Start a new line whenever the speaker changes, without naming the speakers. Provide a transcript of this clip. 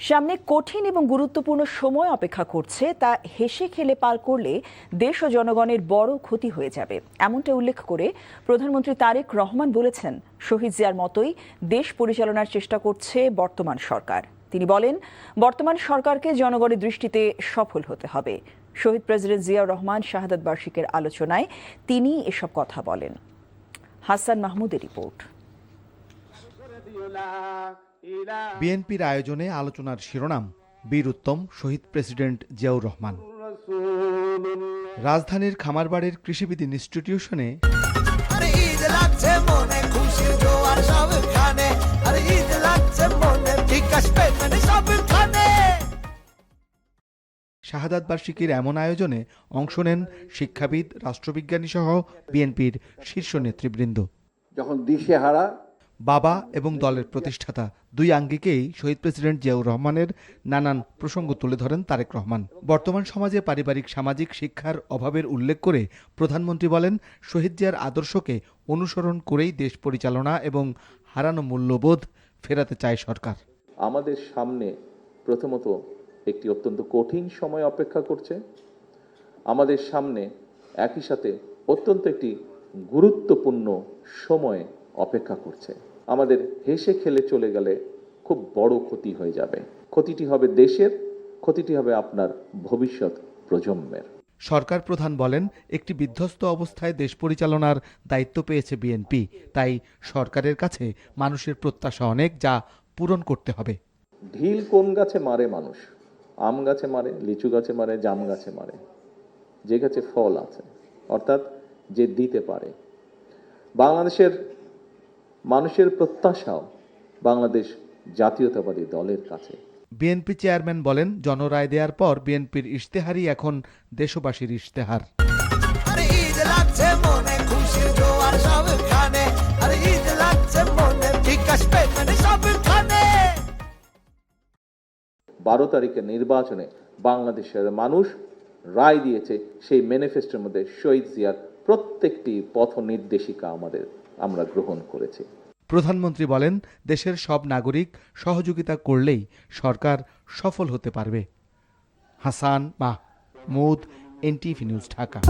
সামনে কঠিন এবং গুরুত্বপূর্ণ সময় অপেক্ষা করছে, তা হেসে খেলে পার করলে দেশ ও জনগণের বড় ক্ষতি হয়ে যাবে, এমনটা উল্লেখ করে প্রধানমন্ত্রী তারেক রহমান বলেছেন, শহীদ জিয়ার মতোই দেশ পরিচালনার চেষ্টা করছে বর্তমান সরকার। তিনি বলেন, বর্তমান সরকারকে জনগণের দৃষ্টিতে সফল হতে হবে। শহীদ প্রেসিডেন্ট জিয়াউর রহমান শাহাদাত বার্ষিকীর আলোচনায় তিনি এসব কথা বলেন। হাসান মাহমুদের রিপোর্ট।
বিএনপির আয়োজনে আলোচনার শিরোনাম বীর উত্তম শহীদ প্রেসিডেন্ট জিয়াউর রহমান। রাজধানীর খামারবাড়ির কৃষিবিদ ইনস্টিটিউশনে শাহাদাত বার্ষিকীর এমন আয়োজনে অংশ নেন শিক্ষাবিদ, রাষ্ট্রবিজ্ঞানী সহ বিএনপির শীর্ষ নেতৃবৃন্দ।
যখন দিশেহারা
বাবা এবং দলের প্রতিষ্ঠাতা দুই আঙ্গিকেই শহীদ প্রেসিডেন্ট জিয়াউর রহমানের নানান প্রসঙ্গ তুলে ধরেন তারেক রহমান। বর্তমান সমাজে পারিবারিক সামাজিক শিক্ষার অভাবের উল্লেখ করে প্রধানমন্ত্রী বলেন, শহীদ জিয়ার আদর্শকে অনুসরণ করেই দেশ পরিচালনা এবং হারানো মূল্যবোধ ফেরাতে চায় সরকার।
আমাদের সামনে প্রথমত একটি অত্যন্ত কঠিন সময় অপেক্ষা করছে। আমাদের সামনে একই সাথে অত্যন্ত একটি গুরুত্বপূর্ণ সময় অপেক্ষা করছে। আমাদের হেসে খেলে চলে গেলে খুব বড় ক্ষতি হয়ে যাবে। ক্ষতিটি হবে দেশের, ক্ষতিটি হবে আপনার ভবিষ্যৎ প্রজন্মের।
সরকার প্রধান বলেন, একটি বিধ্বস্ত অবস্থায় দেশ পরিচালনার দায়িত্ব পেয়েছে বিএনপি, তাই সরকারের কাছে মানুষের প্রত্যাশা অনেক, যা পূরণ করতে হবে।
ঢিল কোন গাছে মারে মানুষ? আম গাছে মারে, লিচু গাছে মারে, জাম গাছে মারে, যে গাছে ফল আছে, অর্থাৎ যে দিতে পারে। বাংলাদেশের মানুষের প্রত্যাশাও বাংলাদেশ জাতীয়তাবাদী দলের কাছে।
বিএনপি চেয়ারম্যান বলেন, জনরায় দেওয়ার পর বিএনপির ইশতেহারই এখন দেশবাসীর ইশতেহার।
বারো তারিখের নির্বাচনে বাংলাদেশের মানুষ রায় দিয়েছে, সেই ম্যানিফেস্টোর মধ্যে শহীদ জিয়ার প্রত্যেকটি পথ নির্দেশিকা আমরা গ্রহণ করেছি।
প্রধানমন্ত্রী বলেন, দেশের সব নাগরিক সহযোগিতা করলেই সরকার সফল হতে পারবে। Hasan Mahmud, NTV news, Dhaka.